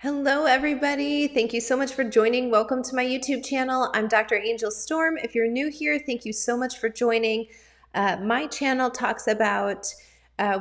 Hello, everybody. Thank you so much for joining. Welcome to my YouTube channel. I'm Dr. Angel Storm. If you're new here, thank you so much for joining. My channel talks about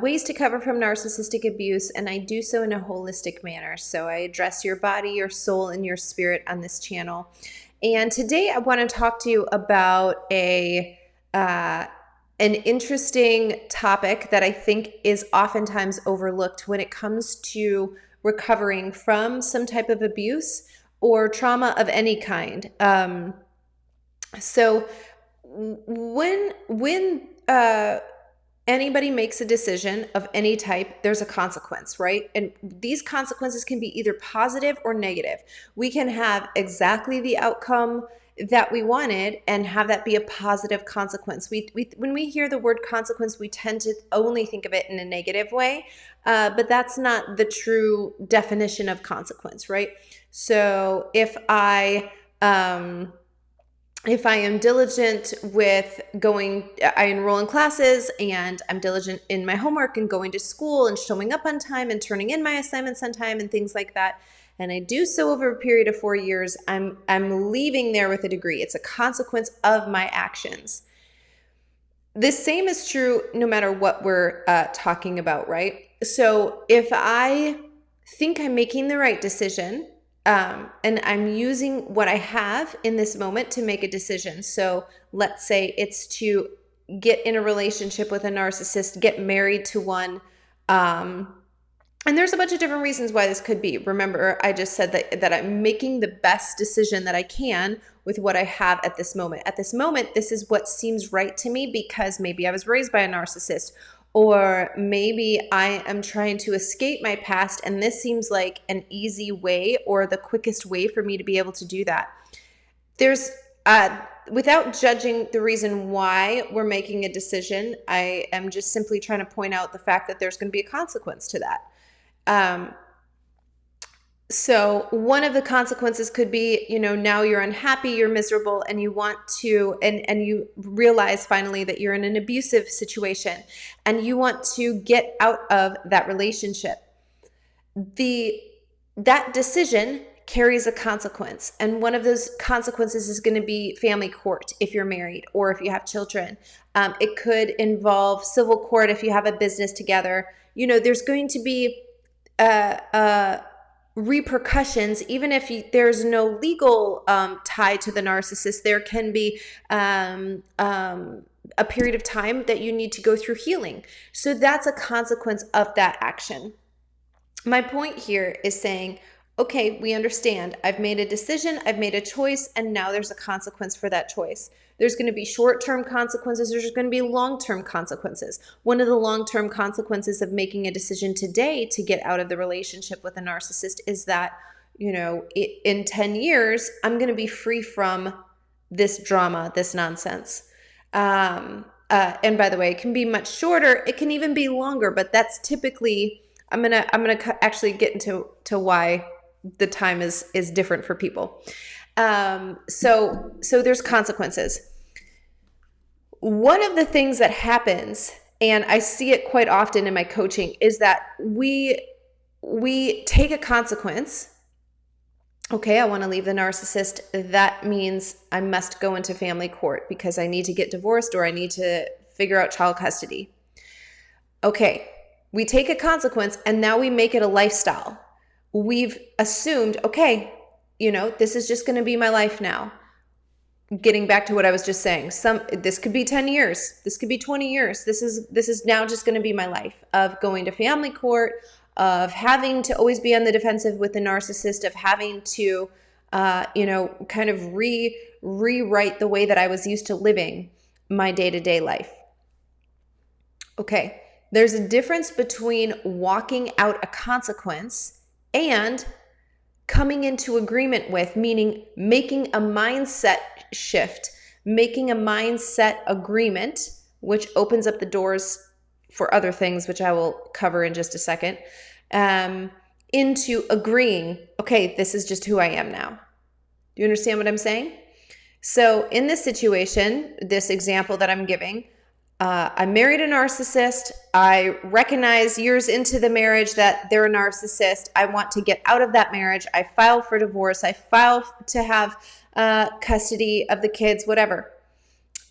ways to recover from narcissistic abuse, and I do so in a holistic manner. So I address your body, your soul, and your spirit on this channel. And today I want to talk to you about an interesting topic that I think is oftentimes overlooked when it comes to recovering from some type of abuse or trauma of any kind. So when anybody makes a decision of any type, there's a consequence, right? And these consequences can be either positive or negative. We can have exactly the outcome that we wanted and have that be a positive consequence. When we hear the word consequence, we tend to only think of it in a negative way, but that's not the true definition of consequence, right? So if I am diligent with I enroll in classes and I'm diligent in my homework and going to school and showing up on time and turning in my assignments on time and things like that, and I do so over a period of 4 years, I'm leaving there with a degree. It's a consequence of my actions. The same is true no matter what we're talking about, right? So if I think I'm making the right decision, and I'm using what I have in this moment to make a decision. So let's say it's to get in a relationship with a narcissist, get married to one. And there's a bunch of different reasons why this could be. Remember, I just said that I'm making the best decision that I can with what I have at this moment. At this moment, this is what seems right to me because maybe I was raised by a narcissist, or maybe I am trying to escape my past and this seems like an easy way or the quickest way for me to be able to do that. There's without judging the reason why we're making a decision, I am just simply trying to point out the fact that there's going to be a consequence to that. So one of the consequences could be, now you're unhappy, you're miserable, and you want to, and you realize finally that you're in an abusive situation and you want to get out of that relationship. That decision carries a consequence. And one of those consequences is going to be family court if you're married or if you have children. It could involve civil court if you have a business together. There's going to be repercussions, even if there's no legal tie to the narcissist. There can be a period of time that you need to go through healing. So that's a consequence of that action. My point here is saying, okay, we understand. I've made a decision, I've made a choice, and now there's a consequence for that choice. There's going to be short-term consequences. There's going to be long-term consequences. One of the long-term consequences of making a decision today to get out of the relationship with a narcissist is that, in 10 years, I'm going to be free from this drama, this nonsense. And by the way, it can be much shorter. It can even be longer, but that's typically, I'm gonna actually get into why the time is different for people. So there's consequences. One of the things that happens, and I see it quite often in my coaching, is that we take a consequence. Okay, I want to leave the narcissist. That means I must go into family court because I need to get divorced or I need to figure out child custody. Okay, we take a consequence and now we make it a lifestyle. We've assumed, okay, this is just going to be my life now. Getting back to what I was just saying, this could be 10 years, this could be 20 years. This is now just going to be my life of going to family court, of having to always be on the defensive with the narcissist, of having to, kind of rewrite the way that I was used to living my day-to-day life. Okay, there's a difference between walking out a consequence and coming into agreement with, meaning making a mindset shift, making a mindset agreement, which opens up the doors for other things, which I will cover in just a second, into agreeing, okay, this is just who I am now. Do you understand what I'm saying? So in this situation, this example that I'm giving, I married a narcissist. I recognize years into the marriage that they're a narcissist. I want to get out of that marriage. I file for divorce. I file to have custody of the kids, whatever.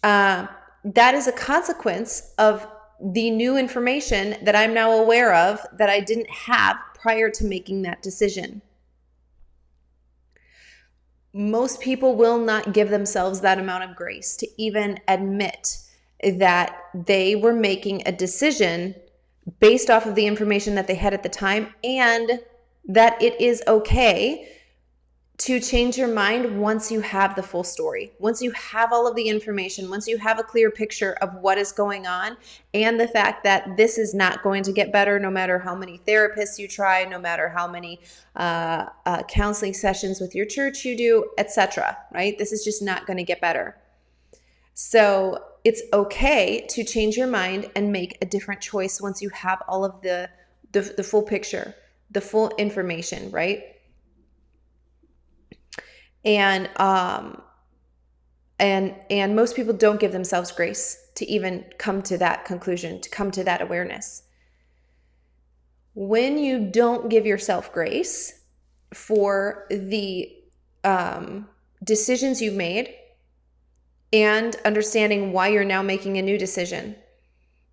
That is a consequence of the new information that I'm now aware of that I didn't have prior to making that decision. Most people will not give themselves that amount of grace to even admit that they were making a decision based off of the information that they had at the time, and that it is okay to change your mind once you have the full story, once you have all of the information, once you have a clear picture of what is going on, and the fact that this is not going to get better no matter how many therapists you try, no matter how many counseling sessions with your church you do, etc., right? This is just not going to get better. So it's okay to change your mind and make a different choice once you have all of the full picture, the full information, right? And most people don't give themselves grace to even come to that conclusion, to come to that awareness. When you don't give yourself grace for the decisions you've made and understanding why you're now making a new decision,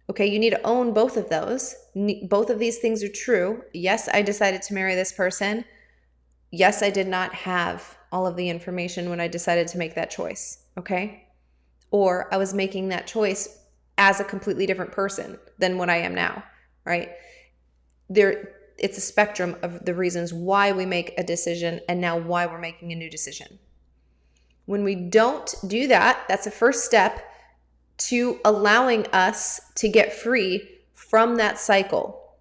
okay, you need to own both of those. Both of these things are true. Yes, I decided to marry this person. Yes, I did not have all of the information when I decided to make that choice, okay? Or I was making that choice as a completely different person than what I am now, right? It's a spectrum of the reasons why we make a decision and now why we're making a new decision. When we don't do that, that's a first step to allowing us to get free from that cycle.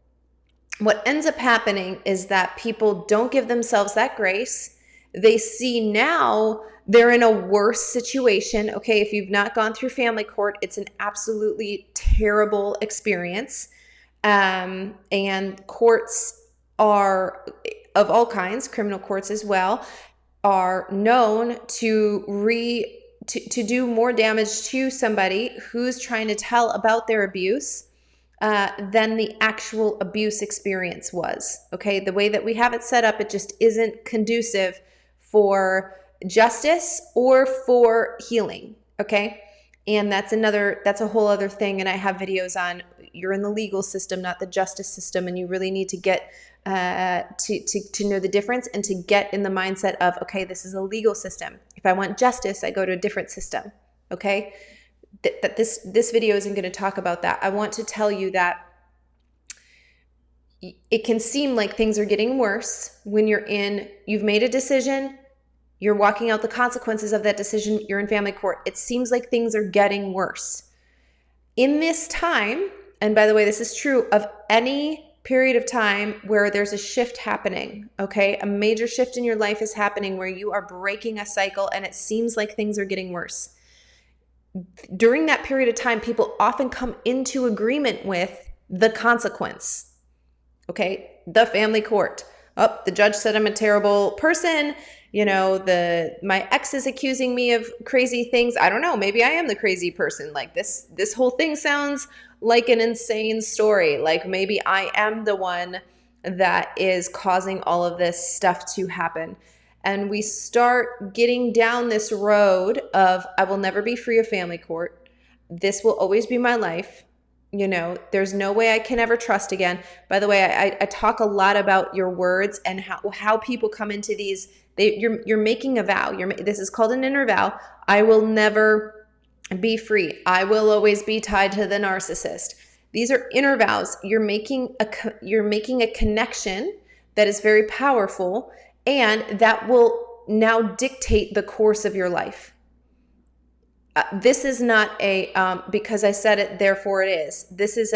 What ends up happening is that people don't give themselves that grace. They see now they're in a worse situation. Okay, if you've not gone through family court, it's an absolutely terrible experience. And courts are of all kinds, criminal courts as well, are known to do more damage to somebody who's trying to tell about their abuse than the actual abuse experience was. Okay, the way that we have it set up, it just isn't conducive for justice or for healing. Okay, and that's a whole other thing. And I have videos on, you're in the legal system, not the justice system, and you really need to get to know the difference and to get in the mindset of, okay, this is a legal system. If I want justice, I go to a different system. Okay. That this video isn't going to talk about that. I want to tell you that it can seem like things are getting worse when you've made a decision, you're walking out the consequences of that decision, you're in family court. It seems like things are getting worse. In this time, and by the way, this is true of any period of time where there's a shift happening, okay? A major shift in your life is happening where you are breaking a cycle and it seems like things are getting worse. During that period of time, people often come into agreement with the consequence, okay? The family court. Oh, the judge said I'm a terrible person. You know, my ex is accusing me of crazy things. I don't know. Maybe I am the crazy person. Like this whole thing sounds like an insane story. Like maybe I am the one that is causing all of this stuff to happen. And we start getting down this road of, I will never be free of family court. This will always be my life. You know, there's no way I can ever trust again. By the way, I talk a lot about your words and how people come into these. You're making a vow. This is called an inner vow. I will never be free. I will always be tied to the narcissist. These are inner vows. You're making a connection that is very powerful, and that will now dictate the course of your life. This is not a because I said it, therefore it is. This is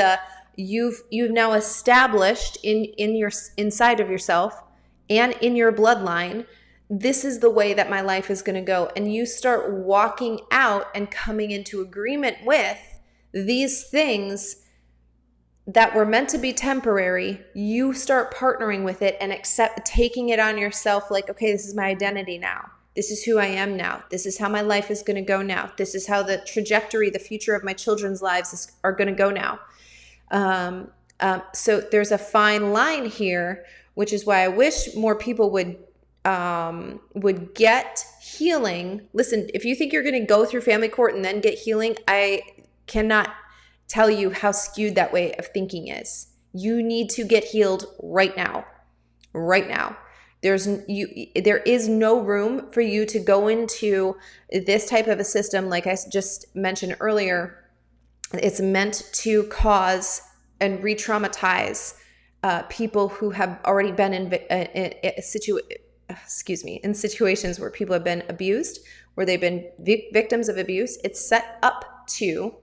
you've now established inside of yourself and in your bloodline. This is the way that my life is going to go, and you start walking out and coming into agreement with these things that were meant to be temporary. You start partnering with it and taking it on yourself. Like, okay, this is my identity now. This is who I am now. This is how my life is going to go now. This is how the trajectory, the future of my children's lives are going to go now. So there's a fine line here, which is why I wish more people would get healing. Listen, if you think you're going to go through family court and then get healing, I cannot tell you how skewed that way of thinking is. You need to get healed right now. Right now. There is no room for you to go into this type of a system. Like I just mentioned earlier, it's meant to cause and re-traumatize people who have already been in situations where people have been abused, where they've been victims of abuse. It's set up to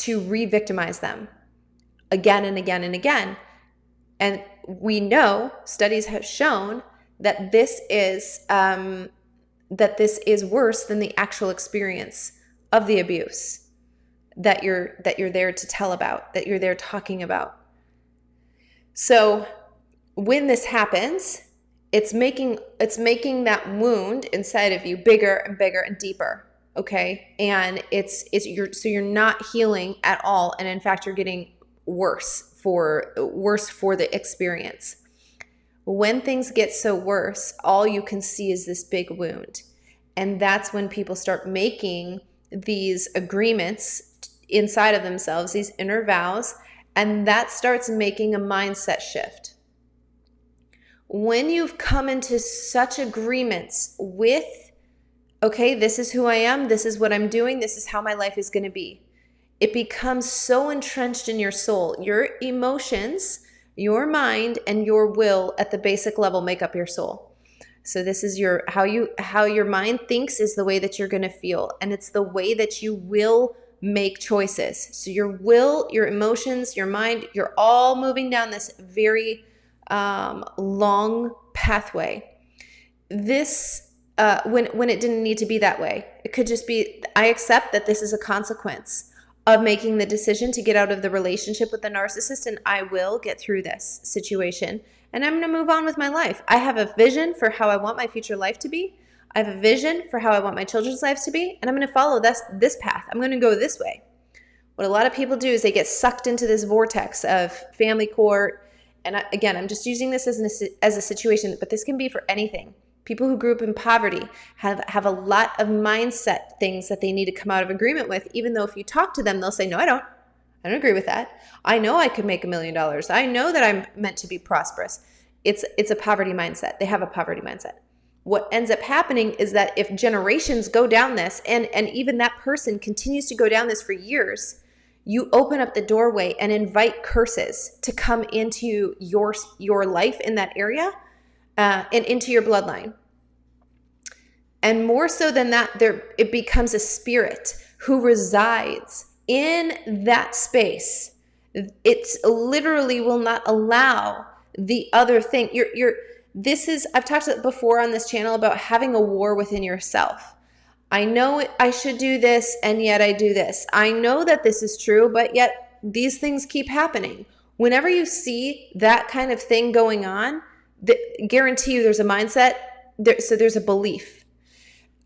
re-victimize them again and again and again. And we know, studies have shown that this is worse than the actual experience of the abuse that you're there to tell about, that you're there talking about. So when this happens, it's making that wound inside of you bigger and bigger and deeper. Okay, and you're not healing at all, and in fact, you're getting worse for the experience. When things get so worse, all you can see is this big wound. And that's when people start making these agreements inside of themselves, these inner vows, and that starts making a mindset shift. When you've come into such agreements with, okay, this is who I am, this is what I'm doing, this is how my life is going to be, it becomes so entrenched in your soul. Your emotions, your mind, and your will at the basic level make up your soul. So this is how your mind thinks is the way that you're going to feel, and it's the way that you will make choices. So your will, your emotions, your mind, you're all moving down this very long pathway. This when it didn't need to be that way. It could just be, I accept that this is a consequence of making the decision to get out of the relationship with the narcissist, and I will get through this situation, and I'm going to move on with my life. I have a vision for how I want my future life to be. I have a vision for how I want my children's lives to be, and I'm going to follow this path. I'm going to go this way. What a lot of people do is they get sucked into this vortex of family court, and again, I'm just using this as a situation, but this can be for anything. People who grew up in poverty have a lot of mindset things that they need to come out of agreement with, even though if you talk to them, they'll say, no, I don't agree with that. I know I could make $1 million. I know that I'm meant to be prosperous. It's a poverty mindset. They have a poverty mindset. What ends up happening is that if generations go down this, and even that person continues to go down this for years, you open up the doorway and invite curses to come into your life in that area. And into your bloodline. And more so than that, it becomes a spirit who resides in that space. It literally will not allow the other thing. I've talked before on this channel about having a war within yourself. I know I should do this, and yet I do this. I know that this is true, but yet these things keep happening. Whenever you see that kind of thing going on, guarantee you there's a mindset, so there's a belief.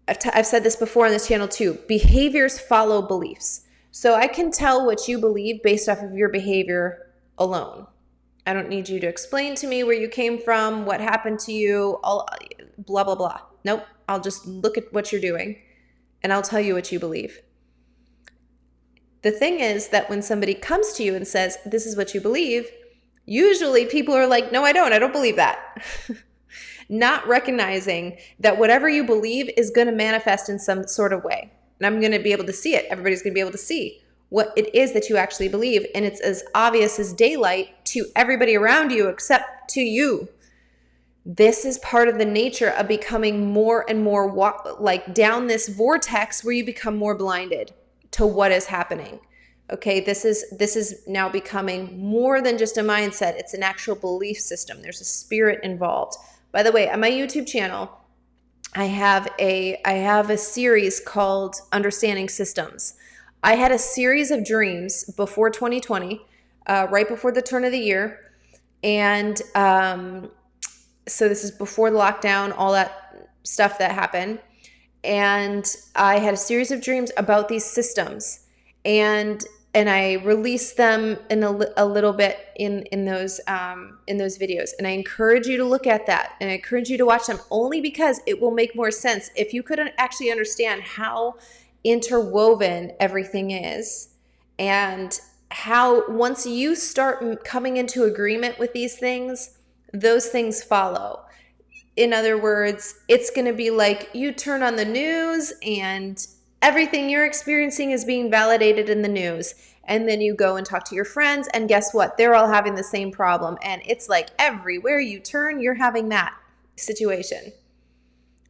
I've said this before on this channel too. Behaviors follow beliefs. So I can tell what you believe based off of your behavior alone. I don't need you to explain to me where you came from, what happened to you, all blah, blah, blah. Nope. I'll just look at what you're doing and I'll tell you what you believe. The thing is that when somebody comes to you and says, this is what you believe, usually people are like, no, I don't believe that. Not recognizing that whatever you believe is going to manifest in some sort of way. And I'm going to be able to see it. Everybody's going to be able to see what it is that you actually believe. And it's as obvious as daylight to everybody around you except to you. This is part of the nature of becoming more and more like down this vortex where you become more blinded to what is happening. Okay, this is now becoming more than just a mindset. It's an actual belief system. There's a spirit involved. By the way, on my YouTube channel, I have a series called Understanding Systems. I had a series of dreams before 2020, right before the turn of the year. And so this is before the lockdown, all that stuff that happened. And I had a series of dreams about these systems, and I released them in a little bit in those videos. And I encourage you to look at that, and I encourage you to watch them, only because it will make more sense if you could actually understand how interwoven everything is, and how once you start coming into agreement with these things, those things follow. In other words, it's going to be like you turn on the news and everything you're experiencing is being validated in the news. And then you go and talk to your friends, and guess what? They're all having the same problem. And it's like everywhere you turn, you're having that situation.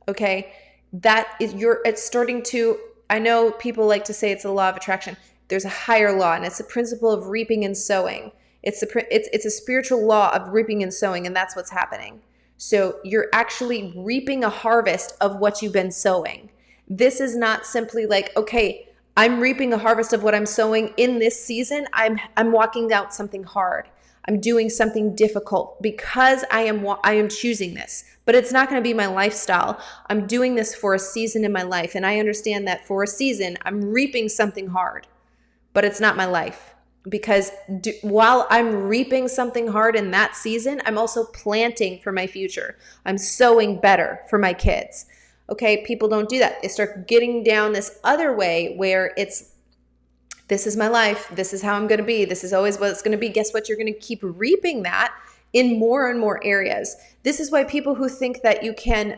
Okay? It's starting to, I know people like to say it's a law of attraction. There's a higher law, and it's the principle of reaping and sowing. It's a spiritual law of reaping and sowing, and that's what's happening. So you're actually reaping a harvest of what you've been sowing. This is not simply like, okay, I'm reaping a harvest of what I'm sowing in this season. I'm walking out something hard. I'm doing something difficult because I am choosing this. But it's not going to be my lifestyle. I'm doing this for a season in my life, and I understand that for a season I'm reaping something hard, but it's not my life. Because while I'm reaping something hard in that season, I'm also planting for my future. I'm sowing better for my kids. Okay, people don't do that. They start getting down this other way where this is my life. This is how I'm going to be. This is always what it's going to be. Guess what? You're going to keep reaping that in more and more areas. This is why people who think that you can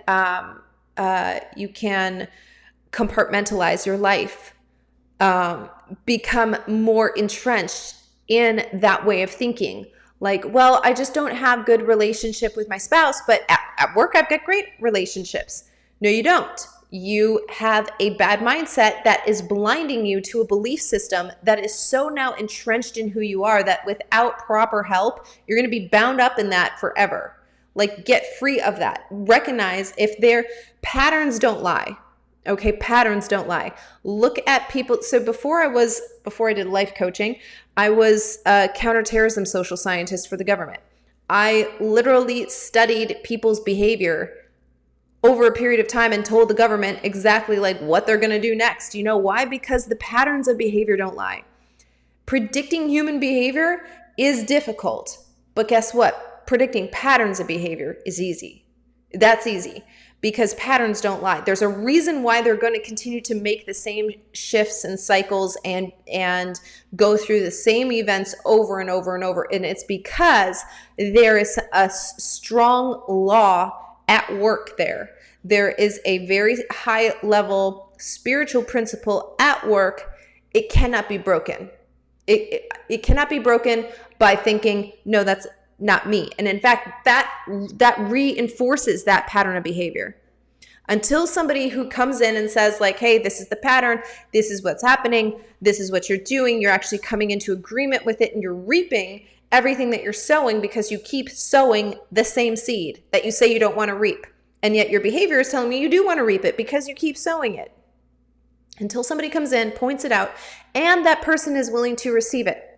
compartmentalize your life become more entrenched in that way of thinking. Like, well, I just don't have good relationship with my spouse, but at work I've got great relationships. No, you don't. You have a bad mindset that is blinding you to a belief system that is so now entrenched in who you are that without proper help, you're going to be bound up in that forever. Like, get free of that. Recognize if their patterns don't lie. Okay, patterns don't lie. Look at people. So before I did life coaching, I was a counterterrorism social scientist for the government. I literally studied people's behavior over a period of time and told the government exactly like what they're going to do next. You know why? Because the patterns of behavior don't lie. Predicting human behavior is difficult, but guess what? Predicting patterns of behavior is easy. That's easy. Because patterns don't lie. There's a reason why they're going to continue to make the same shifts and cycles and go through the same events over and over and over. And it's because there is a strong law at work there. There is a very high level spiritual principle at work. It cannot be broken. It cannot be broken by thinking, no, that's not me. And in fact, that reinforces that pattern of behavior. Until somebody who comes in and says like, hey, this is the pattern, this is what's happening, this is what you're doing, you're actually coming into agreement with it, and you're reaping everything that you're sowing because you keep sowing the same seed that you say you don't want to reap. And yet your behavior is telling me you do want to reap it because you keep sowing it. Until somebody comes in, points it out, and that person is willing to receive it.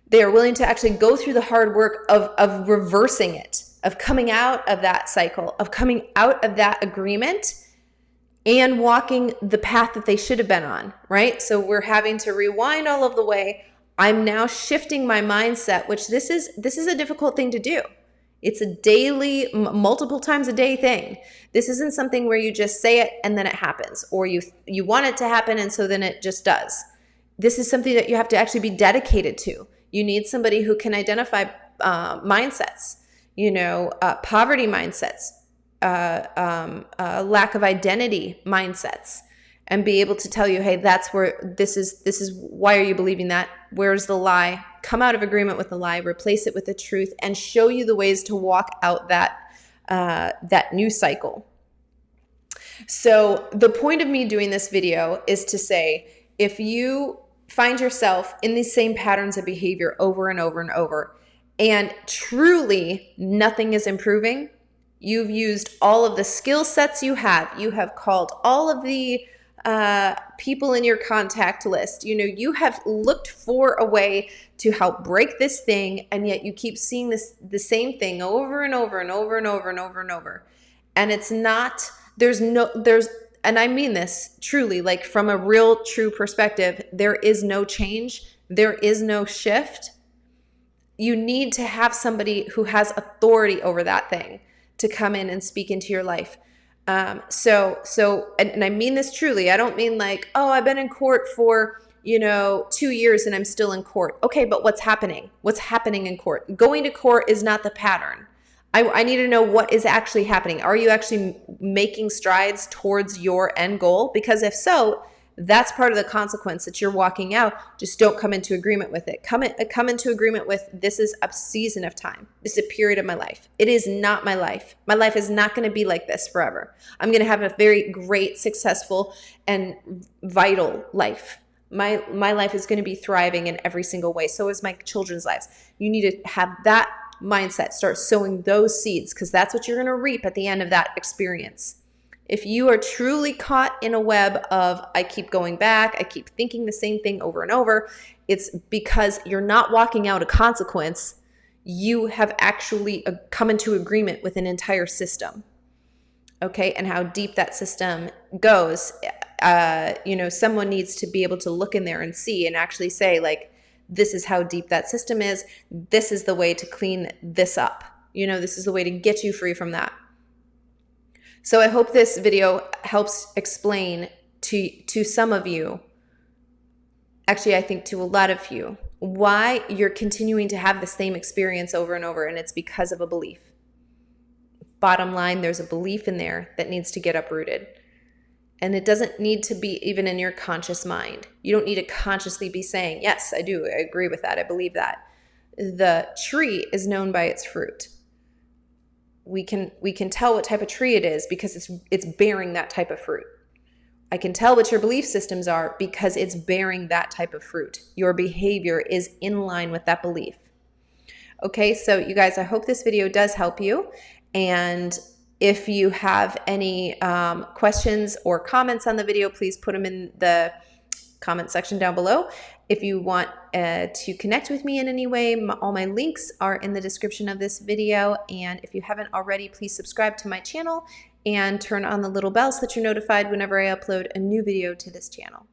They are willing to actually go through the hard work of reversing it, of coming out of that cycle, of coming out of that agreement and walking the path that they should have been on, right? So we're having to rewind all of the way. I'm now shifting my mindset, which this is a difficult thing to do. It's a daily, multiple times a day thing. This isn't something where you just say it and then it happens, or you want it to happen and so then it just does. This is something that you have to actually be dedicated to. You need somebody who can identify mindsets, poverty mindsets, lack of identity mindsets, and be able to tell you, hey, that's where this is. Why are you believing that? Where's the lie? Come out of agreement with the lie, replace it with the truth, and show you the ways to walk out that new cycle. So the point of me doing this video is to say, if you find yourself in these same patterns of behavior over and over and over, and truly nothing is improving, you've used all of the skill sets you have called all of the people in your contact list, you have looked for a way to help break this thing, and yet you keep seeing the same thing over and over and over and over and over and over. And it's not, and I mean this truly, like from a real true perspective, there is no change. There is no shift. You need to have somebody who has authority over that thing to come in and speak into your life. And I mean this truly. I don't mean like, oh, I've been in court for 2 years and I'm still in court. Okay, but what's happening? What's happening in court? Going to court is not the pattern. I need to know what is actually happening. Are you actually making strides towards your end goal? Because if so, that's part of the consequence that you're walking out. Just don't come into agreement with it. Come into agreement with, this is a season of time. This is a period of my life. It is not my life. My life is not going to be like this forever. I'm going to have a very great, successful, and vital life. My life is going to be thriving in every single way. So is my children's lives. You need to have that mindset. Start sowing those seeds, because that's what you're going to reap at the end of that experience. If you are truly caught in a web of, I keep going back, I keep thinking the same thing over and over, it's because you're not walking out a consequence. You have actually come into agreement with an entire system. Okay, and how deep that system goes, someone needs to be able to look in there and see and actually say, like, this is how deep that system is. This is the way to clean this up. This is the way to get you free from that. So I hope this video helps explain to some of you, actually I think to a lot of you, why you're continuing to have the same experience over and over, and it's because of a belief. Bottom line, there's a belief in there that needs to get uprooted. And it doesn't need to be even in your conscious mind. You don't need to consciously be saying, yes, I do, I agree with that, I believe that. The tree is known by its fruit. We can tell what type of tree it is because it's bearing that type of fruit. I can tell what your belief systems are because it's bearing that type of fruit. Your behavior is in line with that belief. Okay, so you guys, I hope this video does help you. And if you have any questions or comments on the video, please put them in the comment section down below. If you want to connect with me in any way, all my links are in the description of this video. And if you haven't already, please subscribe to my channel and turn on the little bell so that you're notified whenever I upload a new video to this channel.